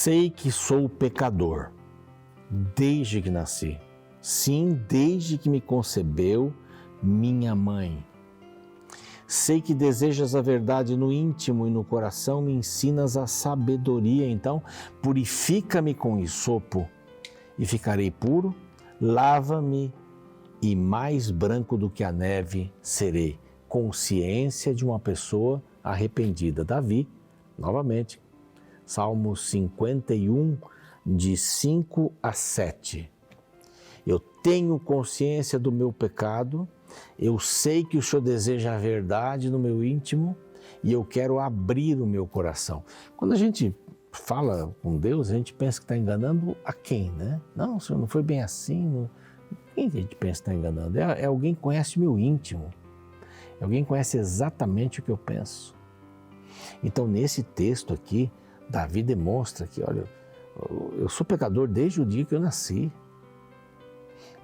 Sei que sou pecador desde que nasci. Sim, desde que me concebeu minha mãe. Sei que desejas a verdade no íntimo e no coração, me ensinas a sabedoria. Então, purifica-me com hisopo e ficarei puro, lava-me e mais branco do que a neve serei. Consciência de uma pessoa arrependida. Davi, novamente, Salmo 51, de 5 a 7. Eu tenho consciência do meu pecado, eu sei que o Senhor deseja a verdade no meu íntimo e eu quero abrir o meu coração. Quando a gente fala com Deus, a gente pensa que está enganando a quem, né? Não, Senhor, não foi bem assim. Não... Quem a gente pensa que está enganando? É alguém que conhece o meu íntimo. É alguém que conhece exatamente o que eu penso. Então, nesse texto aqui, Davi demonstra que, olha, eu sou pecador desde o dia que eu nasci.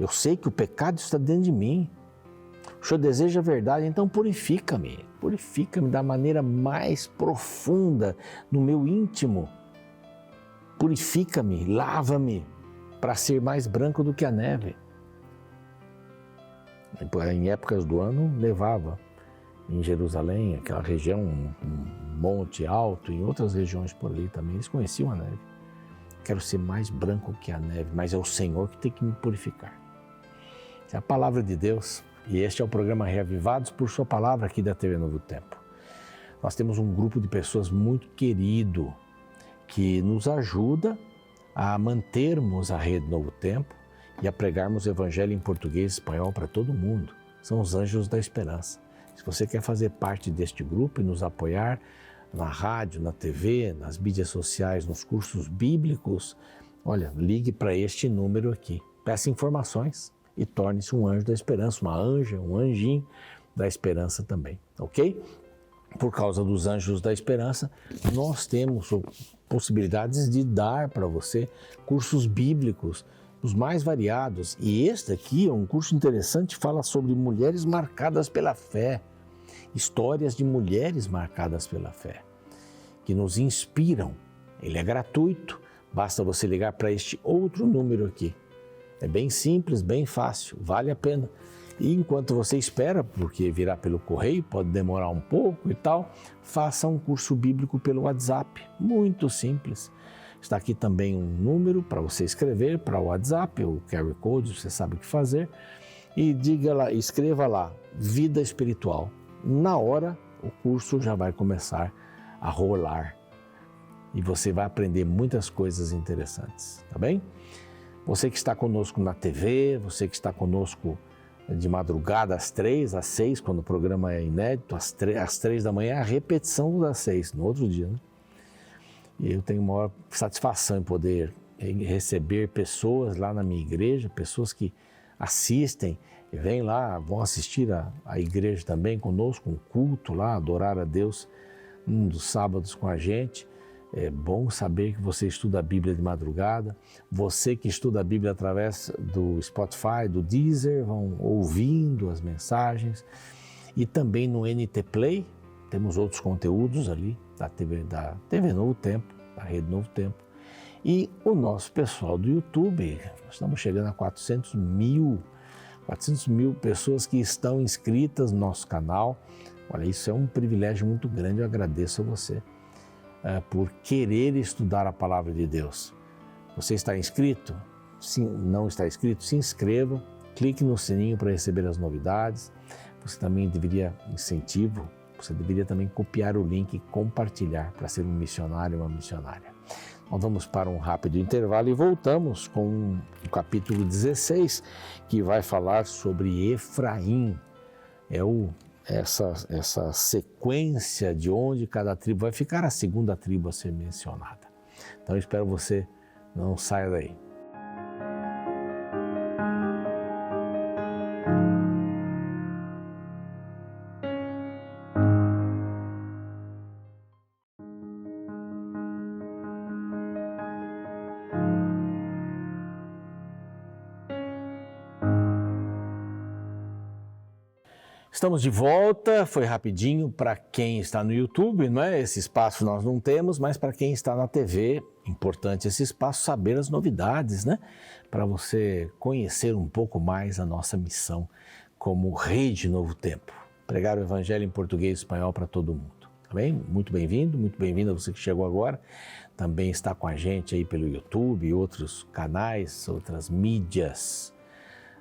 Eu sei que o pecado está dentro de mim. O Senhor deseja a verdade, então purifica-me. Purifica-me da maneira mais profunda, no meu íntimo. Purifica-me, lava-me, para ser mais branco do que a neve. Em épocas do ano, nevava em Jerusalém, aquela região, um monte alto, em outras regiões por ali também, eles conheciam a neve. Quero ser mais branco que a neve, mas é o Senhor que tem que me purificar. É a palavra de Deus e este é o programa Reavivados por sua palavra aqui da TV Novo Tempo. Nós temos um grupo de pessoas muito querido que nos ajuda a mantermos a Rede Novo Tempo e a pregarmos o Evangelho em português e espanhol para todo mundo. São os Anjos da Esperança. Se você quer fazer parte deste grupo e nos apoiar na rádio, na TV, nas mídias sociais, nos cursos bíblicos, olha, ligue para este número aqui. Peça informações e torne-se um anjo da esperança, uma anja, um anjinho da esperança também, ok? Por causa dos Anjos da Esperança, nós temos possibilidades de dar para você cursos bíblicos, os mais variados. E este aqui é um curso interessante, fala sobre mulheres marcadas pela fé, histórias de mulheres marcadas pela fé, que nos inspiram. Ele é gratuito, basta você ligar para este outro número aqui. É bem simples, bem fácil, vale a pena. E enquanto você espera, porque virá pelo correio, pode demorar um pouco e tal, faça um curso bíblico pelo WhatsApp, muito simples. Está aqui também um número para você escrever para o WhatsApp, o QR Code, você sabe o que fazer. E diga lá, escreva lá, vida espiritual. Na hora, o curso já vai começar a rolar. E você vai aprender muitas coisas interessantes, tá bem? Você que está conosco na TV, você que está conosco de madrugada às 3, às 6, quando o programa é inédito, às 3 da manhã, a repetição das 6, no outro dia, né? E eu tenho maior satisfação em poder receber pessoas lá na minha igreja, pessoas que assistem e vêm lá, vão assistir a igreja também conosco, um culto lá, adorar a Deus dos sábados com a gente. É bom saber que você estuda a Bíblia de madrugada. Você que estuda a Bíblia através do Spotify, do Deezer, vão ouvindo as mensagens. E também no NT Play, temos outros conteúdos ali da TV Novo Tempo, da Rede Novo Tempo. E o nosso pessoal do YouTube, nós estamos chegando a 400 mil pessoas que estão inscritas no nosso canal. Olha, isso é um privilégio muito grande, eu agradeço a você por querer estudar a palavra de Deus. Você está inscrito? Se não está inscrito, se inscreva, clique no sininho para receber as novidades. Você também deveria também copiar o link e compartilhar para ser um missionário ou uma missionária. Nós vamos para um rápido intervalo e voltamos com o capítulo 16, que vai falar sobre Efraim. Essa sequência de onde cada tribo vai ficar, a segunda tribo a ser mencionada. Então eu espero você não saia daí. estamos de volta, foi rapidinho para quem está no YouTube, não é? Esse espaço nós não temos, mas para quem está na TV, importante esse espaço, saber as novidades, né? Para você conhecer um pouco mais a nossa missão como Rede Novo Tempo. Pregar o Evangelho em português e espanhol para todo mundo, tá bem? Muito bem-vindo a você que chegou agora. Também está com a gente aí pelo YouTube, outros canais, outras mídias.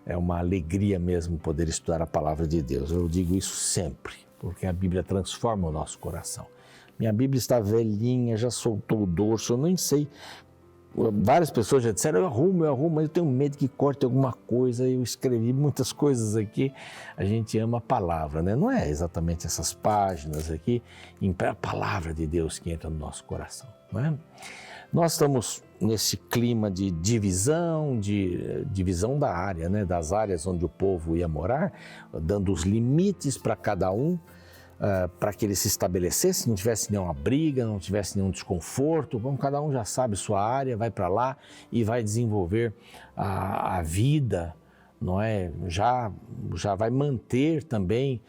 É uma alegria mesmo poder estudar a palavra de Deus. Eu digo isso sempre, porque a Bíblia transforma o nosso coração. Minha Bíblia está velhinha, já soltou o dorso, eu nem sei. Várias pessoas já disseram, eu arrumo, mas eu tenho medo que corte alguma coisa. Eu escrevi muitas coisas aqui. A gente ama a palavra, né? Não é exatamente essas páginas aqui, é a palavra de Deus que entra no nosso coração, não é? Nós estamos nesse clima de divisão da área, né? Das áreas onde o povo ia morar, dando os limites para cada um, para que ele se estabelecesse, não tivesse nenhuma briga, não tivesse nenhum desconforto. Bom, cada um já sabe sua área, vai para lá e vai desenvolver a vida, não é? Já vai manter também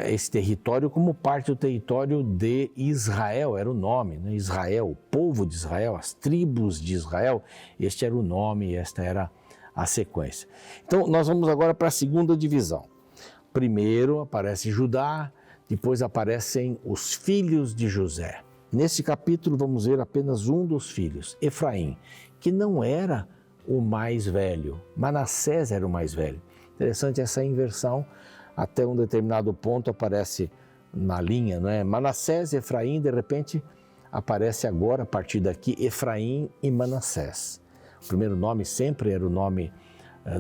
esse território como parte do território de Israel, era o nome, né? Israel, o povo de Israel, as tribos de Israel, este era o nome, esta era a sequência. Então, nós vamos agora para a segunda divisão. Primeiro aparece Judá, depois aparecem os filhos de José. Nesse capítulo vamos ver apenas um dos filhos, Efraim, que não era o mais velho, Manassés era o mais velho. Interessante essa inversão, até um determinado ponto aparece na linha, não é? Manassés, Efraim, de repente aparece agora, a partir daqui, Efraim e Manassés. O primeiro nome sempre era o nome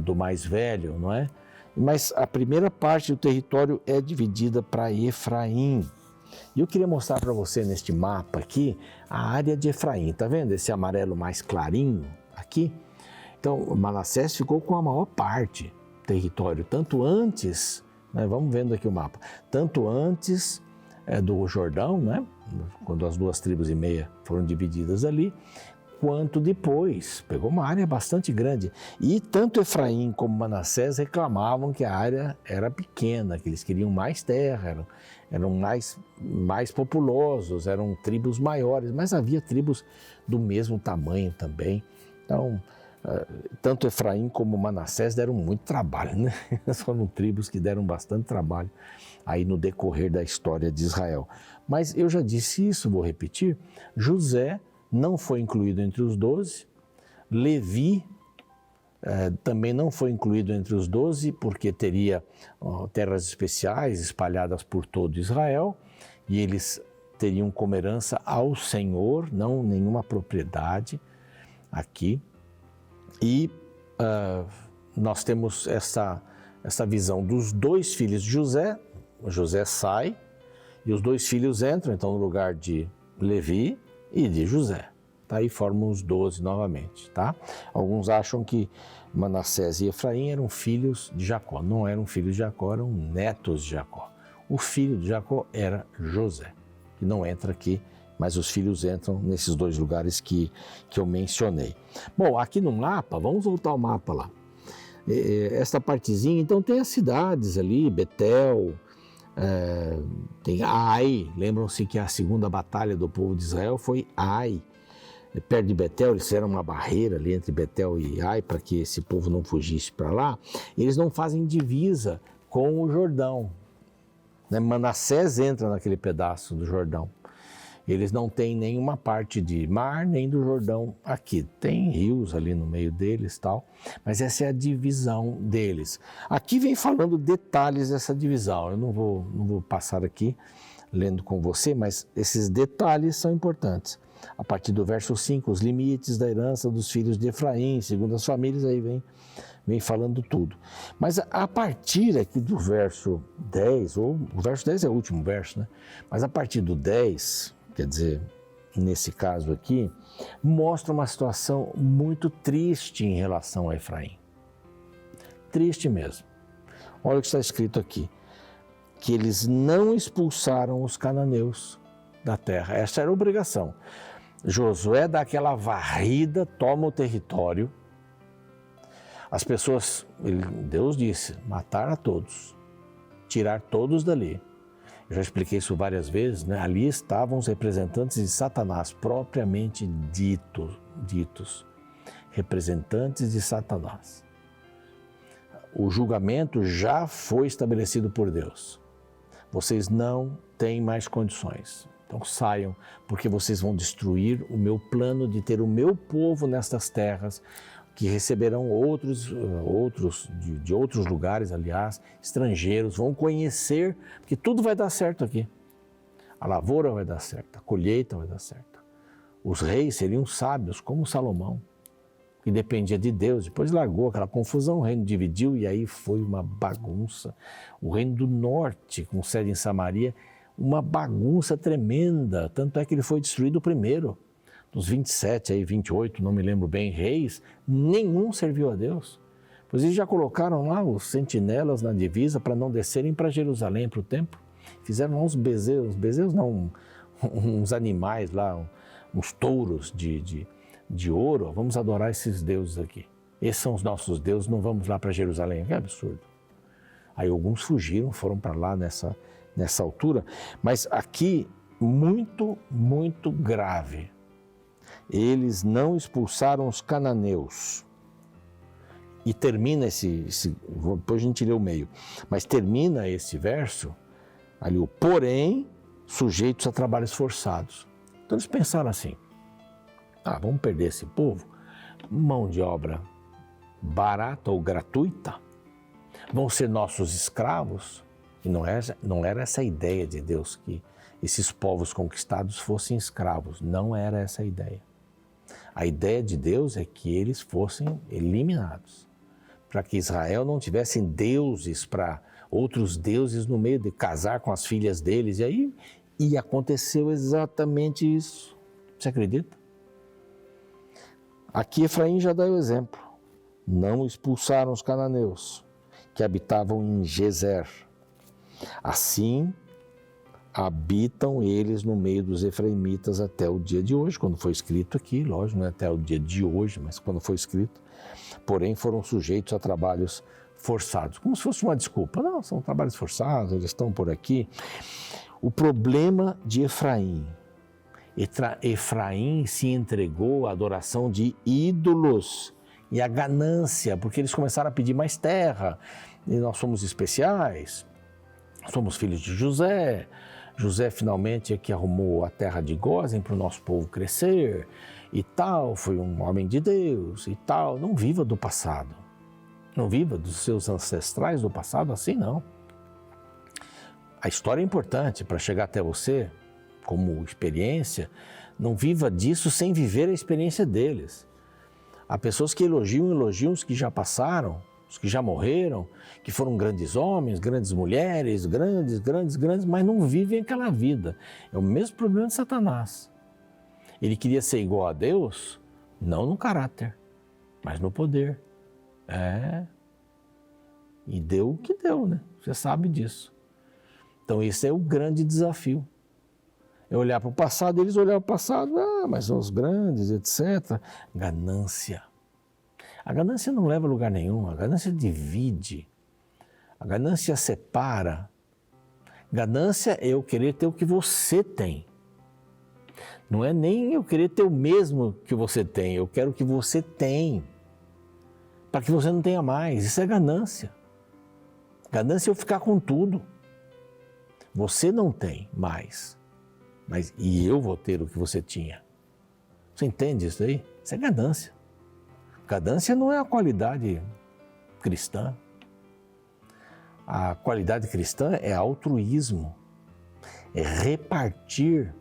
do mais velho, não é? Mas a primeira parte do território é dividida para Efraim. E eu queria mostrar para você neste mapa aqui a área de Efraim. Está vendo esse amarelo mais clarinho aqui? Então, Manassés ficou com a maior parte do território, tanto antes, né, vamos vendo aqui o mapa, tanto antes do Jordão, né, quando as 2,5 tribos foram divididas ali, quanto depois, pegou uma área bastante grande. E tanto Efraim como Manassés reclamavam que a área era pequena, que eles queriam mais terra, eram mais populosos, eram tribos maiores, mas havia tribos do mesmo tamanho também. Então, tanto Efraim como Manassés deram muito trabalho, né? Foram tribos que deram bastante trabalho aí no decorrer da história de Israel. Mas eu já disse isso, vou repetir, José não foi incluído entre os 12, Levi também não foi incluído entre os 12, porque teria terras especiais espalhadas por todo Israel, e eles teriam como herança ao Senhor, não nenhuma propriedade aqui. E nós temos essa visão dos 2 filhos de José. José sai e os 2 filhos entram, então, no lugar de Levi e de José. Tá? Aí formam os 12 novamente. Tá? Alguns acham que Manassés e Efraim eram filhos de Jacó. Não eram filhos de Jacó, eram netos de Jacó. O filho de Jacó era José, que não entra aqui, mas os filhos entram nesses 2 lugares que eu mencionei. Bom, aqui no mapa, vamos voltar ao mapa lá. Esta partezinha, então tem as cidades ali, Betel, tem Ai. Lembram-se que a segunda batalha do povo de Israel foi Ai. Perto de Betel, eles fizeram uma barreira ali entre Betel e Ai para que esse povo não fugisse para lá. Eles não fazem divisa com o Jordão, né? Manassés entra naquele pedaço do Jordão. Eles não têm nenhuma parte de mar, nem do Jordão aqui. Tem rios ali no meio deles e tal, mas essa é a divisão deles. Aqui vem falando detalhes dessa divisão. Eu não vou passar aqui lendo com você, mas esses detalhes são importantes. A partir do verso 5, os limites da herança dos filhos de Efraim, segundo as famílias, aí vem falando tudo. Mas a partir aqui do verso 10, ou o verso 10 é o último verso, né? Mas a partir do 10... quer dizer, nesse caso aqui, mostra uma situação muito triste em relação a Efraim. Triste mesmo. Olha o que está escrito aqui, que eles não expulsaram os cananeus da terra. Essa era a obrigação. Josué dá aquela varrida, toma o território. As pessoas, Deus disse, matar a todos. tirar todos dali. Eu já expliquei isso várias vezes, né? Ali estavam os representantes de Satanás, propriamente ditos. Representantes de Satanás. O julgamento já foi estabelecido por Deus. Vocês não têm mais condições. Então saiam, porque vocês vão destruir o meu plano de ter o meu povo nestas terras, que receberão outros de outros lugares, aliás, estrangeiros, vão conhecer, porque tudo vai dar certo aqui. A lavoura vai dar certo, a colheita vai dar certo. Os reis seriam sábios, como Salomão, que dependia de Deus. Depois largou aquela confusão, o reino dividiu e aí foi uma bagunça. O reino do norte, com sede em Samaria, uma bagunça tremenda, tanto é que ele foi destruído primeiro. Dos 27, aí 28, não me lembro bem, reis, nenhum serviu a Deus. Pois eles já colocaram lá os sentinelas na divisa para não descerem para Jerusalém, para o templo. Fizeram lá uns bezerros não, uns animais lá, uns touros de ouro. Vamos adorar esses deuses aqui. Esses são os nossos deuses, não vamos lá para Jerusalém. Que absurdo. Aí alguns fugiram, foram para lá nessa altura. Mas aqui, muito, muito grave. Eles não expulsaram os cananeus. E termina depois a gente lê o meio, mas termina esse verso, ali o porém, sujeitos a trabalhos forçados. Então eles pensaram assim, vamos perder esse povo, mão de obra barata ou gratuita, vão ser nossos escravos. E não era essa a ideia de Deus, que esses povos conquistados fossem escravos, não era essa a ideia. A ideia de Deus é que eles fossem eliminados, para que Israel não tivesse deuses, para outros deuses no meio de casar com as filhas deles. E aconteceu exatamente isso. Você acredita? Aqui Efraim já dá o exemplo. Não expulsaram os cananeus que habitavam em Gezer. Assim, habitam eles no meio dos efraimitas até o dia de hoje, quando foi escrito aqui, lógico, não é até o dia de hoje, mas quando foi escrito, porém foram sujeitos a trabalhos forçados, como se fosse uma desculpa. Não, são trabalhos forçados, eles estão por aqui. O problema de Efraim se entregou à adoração de ídolos e à ganância, porque eles começaram a pedir mais terra, e nós somos especiais, somos filhos de José. José finalmente é que arrumou a terra de Gósen para o nosso povo crescer e tal, foi um homem de Deus e tal. Não viva do passado, não viva dos seus ancestrais do passado assim, não. A história é importante para chegar até você, como experiência, não viva disso sem viver a experiência deles. Há pessoas que elogiam os que já passaram, os que já morreram, que foram grandes homens, grandes mulheres, grandes, mas não vivem aquela vida. É o mesmo problema de Satanás. Ele queria ser igual a Deus, não no caráter, mas no poder. E deu o que deu, né? Você sabe disso. Então esse é o grande desafio. É olhar para o passado, eles olharam para o passado, mas são os grandes, etc. Ganância. A ganância não leva a lugar nenhum, a ganância divide, a ganância separa. Ganância é eu querer ter o que você tem. Não é nem eu querer ter o mesmo que você tem, eu quero o que você tem, para que você não tenha mais. Isso é ganância. Ganância é eu ficar com tudo. Você não tem mais, e eu vou ter o que você tinha. Você entende isso aí? Isso é ganância. Ganância não é a qualidade cristã. A qualidade cristã é altruísmo, é repartir.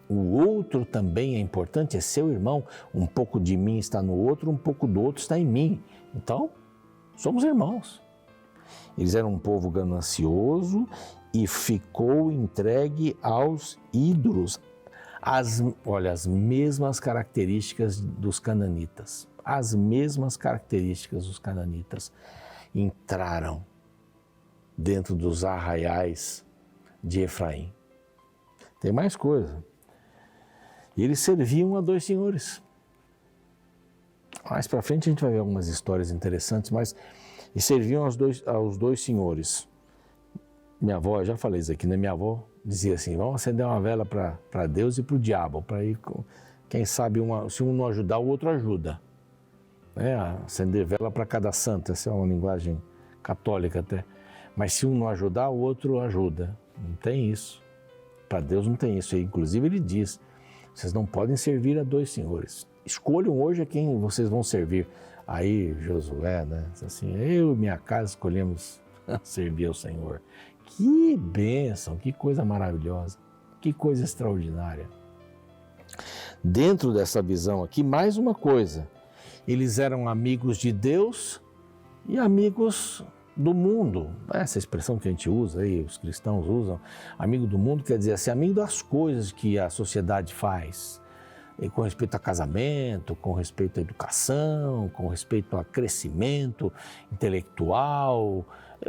O outro também é importante, é seu irmão. Um pouco de mim está no outro, um pouco do outro está em mim. Então, somos irmãos. Eles eram um povo ganancioso e ficou entregue aos ídolos. As mesmas características dos cananitas. As mesmas características dos cananitas entraram dentro dos arraiais de Efraim. Tem mais coisa. Eles serviam a dois senhores. Mais para frente a gente vai ver algumas histórias interessantes, mas e serviam aos dois senhores. Minha avó, já falei isso aqui, né? Minha avó dizia assim, vamos acender uma vela para Deus e para o diabo, para ir, quem sabe, se um não ajudar, o outro ajuda. Acender vela para cada santo, essa é uma linguagem católica até. Mas se um não ajudar, o outro ajuda. Não tem isso. Para Deus não tem isso. Inclusive ele diz, vocês não podem servir a dois senhores. Escolham hoje a quem vocês vão servir. Aí Josué, né? Diz assim, eu e minha casa escolhemos servir ao Senhor. Que bênção, que coisa maravilhosa, que coisa extraordinária. Dentro dessa visão aqui, mais uma coisa. Eles eram amigos de Deus e amigos do mundo. Essa expressão que a gente usa aí, os cristãos usam, amigo do mundo quer dizer assim, amigo das coisas que a sociedade faz, e com respeito a casamento, com respeito à educação, com respeito a crescimento intelectual,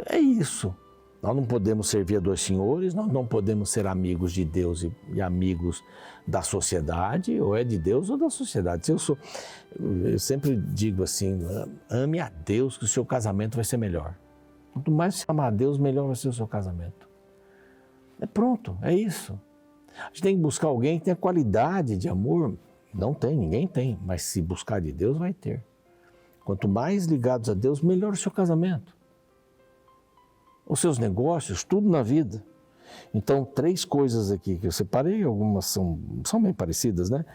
é isso. Nós não podemos servir a dois senhores, nós não podemos ser amigos de Deus e amigos da sociedade, ou é de Deus ou da sociedade. Eu sempre digo assim, ame a Deus que o seu casamento vai ser melhor. Quanto mais você amar a Deus, melhor vai ser o seu casamento. Pronto, é isso. A gente tem que buscar alguém que tenha qualidade de amor. Não tem, ninguém tem, mas se buscar de Deus, vai ter. Quanto mais ligados a Deus, melhor o seu casamento. Os seus negócios, tudo na vida. Então, 3 coisas aqui que eu separei, algumas são bem parecidas, né?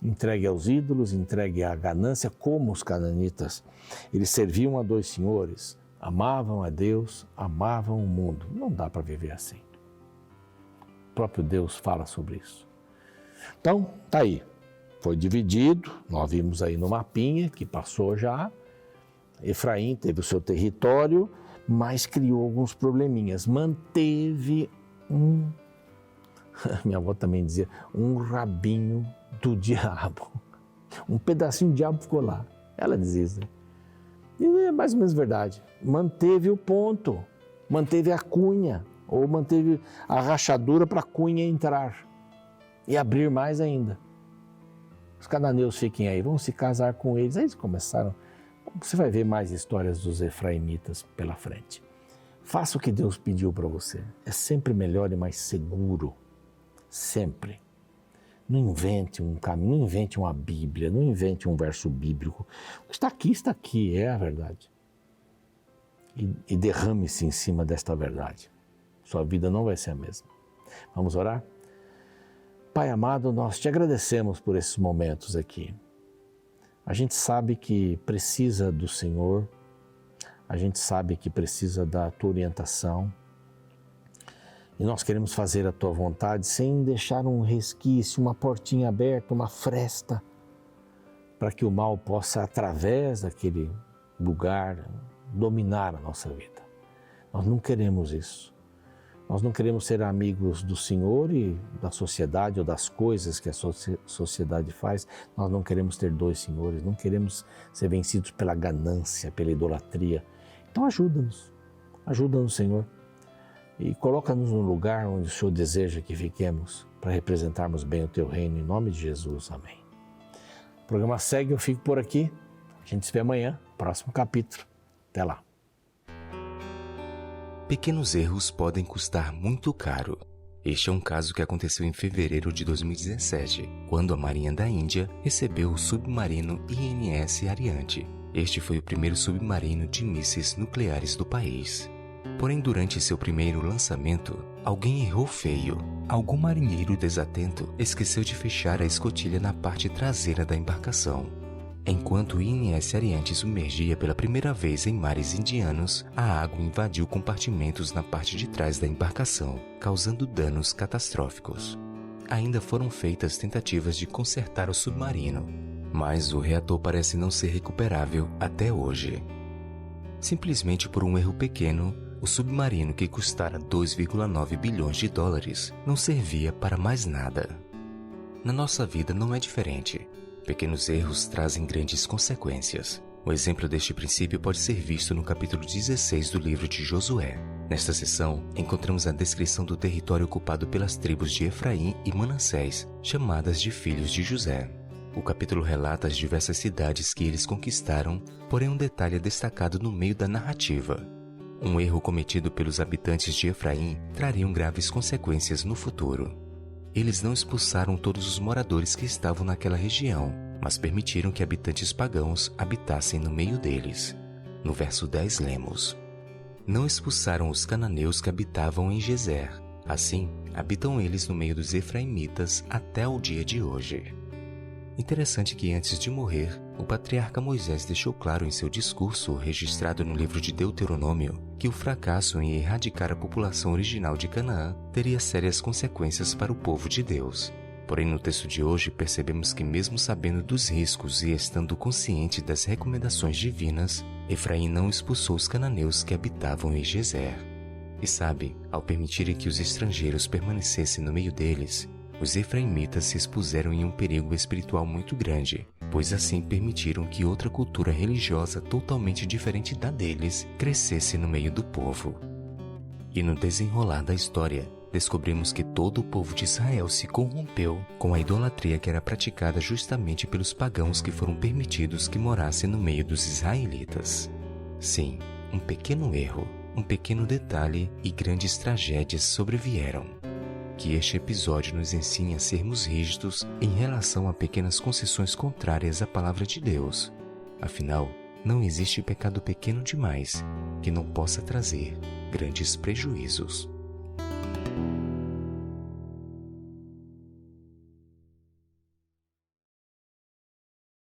Entregue aos ídolos, entregue à ganância, como os cananitas. Eles serviam a 2 senhores, amavam a Deus, amavam o mundo. Não dá para viver assim. O próprio Deus fala sobre isso. Então, tá aí. Foi dividido, nós vimos aí no mapinha, que passou já. Efraim teve o seu território, mas criou alguns probleminhas. Manteve minha avó também dizia, um rabinho do diabo. Um pedacinho do diabo ficou lá. Ela dizia isso. E é mais ou menos verdade. Manteve o ponto, manteve a cunha, ou manteve a rachadura para a cunha entrar e abrir mais ainda. Os cananeus fiquem aí, vão se casar com eles. Aí eles começaram. Você vai ver mais histórias dos efraimitas pela frente. Faça o que Deus pediu para você. É sempre melhor e mais seguro. Sempre. Não invente um caminho, não invente uma Bíblia, não invente um verso bíblico. O que está aqui, é a verdade. E derrame-se em cima desta verdade. Sua vida não vai ser a mesma. Vamos orar? Pai amado, nós te agradecemos por esses momentos aqui. A gente sabe que precisa do Senhor, a gente sabe que precisa da tua orientação e nós queremos fazer a tua vontade sem deixar um resquício, uma portinha aberta, uma fresta, para que o mal possa, através daquele lugar, dominar a nossa vida. Nós não queremos isso. Nós não queremos ser amigos do Senhor e da sociedade ou das coisas que a sociedade faz. Nós não queremos ter 2 senhores, não queremos ser vencidos pela ganância, pela idolatria. Então ajuda-nos, Senhor. E coloca-nos no lugar onde o Senhor deseja que fiquemos para representarmos bem o Teu reino. Em nome de Jesus, amém. O programa segue, eu fico por aqui. A gente se vê amanhã, próximo capítulo. Até lá. Pequenos erros podem custar muito caro. Este é um caso que aconteceu em fevereiro de 2017, quando a Marinha da Índia recebeu o submarino INS Ariane. Este foi o primeiro submarino de mísseis nucleares do país. Porém, durante seu primeiro lançamento, alguém errou feio. Algum marinheiro desatento esqueceu de fechar a escotilha na parte traseira da embarcação. Enquanto o INS Ariane submergia pela primeira vez em mares indianos, a água invadiu compartimentos na parte de trás da embarcação, causando danos catastróficos. Ainda foram feitas tentativas de consertar o submarino, mas o reator parece não ser recuperável até hoje. Simplesmente por um erro pequeno, o submarino que custara 2,9 bilhões de dólares não servia para mais nada. Na nossa vida não é diferente. Pequenos erros trazem grandes consequências. O exemplo deste princípio pode ser visto no capítulo 16 do livro de Josué. Nesta seção, encontramos a descrição do território ocupado pelas tribos de Efraim e Manassés, chamadas de filhos de José. O capítulo relata as diversas cidades que eles conquistaram, porém um detalhe é destacado no meio da narrativa. Um erro cometido pelos habitantes de Efraim traria graves consequências no futuro. Eles não expulsaram todos os moradores que estavam naquela região, mas permitiram que habitantes pagãos habitassem no meio deles. No verso 10 lemos: Não expulsaram os cananeus que habitavam em Gezer. Assim, habitam eles no meio dos efraimitas até o dia de hoje. Interessante que antes de morrer, o patriarca Moisés deixou claro em seu discurso, registrado no livro de Deuteronômio, que o fracasso em erradicar a população original de Canaã teria sérias consequências para o povo de Deus. Porém, no texto de hoje, percebemos que mesmo sabendo dos riscos e estando consciente das recomendações divinas, Efraim não expulsou os cananeus que habitavam em Gezer. E sabe, ao permitirem que os estrangeiros permanecessem no meio deles, os efraimitas se expuseram em um perigo espiritual muito grande, pois assim permitiram que outra cultura religiosa totalmente diferente da deles crescesse no meio do povo. E no desenrolar da história, descobrimos que todo o povo de Israel se corrompeu com a idolatria que era praticada justamente pelos pagãos que foram permitidos que morassem no meio dos israelitas. Sim, um pequeno erro, um pequeno detalhe e grandes tragédias sobrevieram. Que este episódio nos ensine a sermos rígidos em relação a pequenas concessões contrárias à palavra de Deus. Afinal, não existe pecado pequeno demais que não possa trazer grandes prejuízos.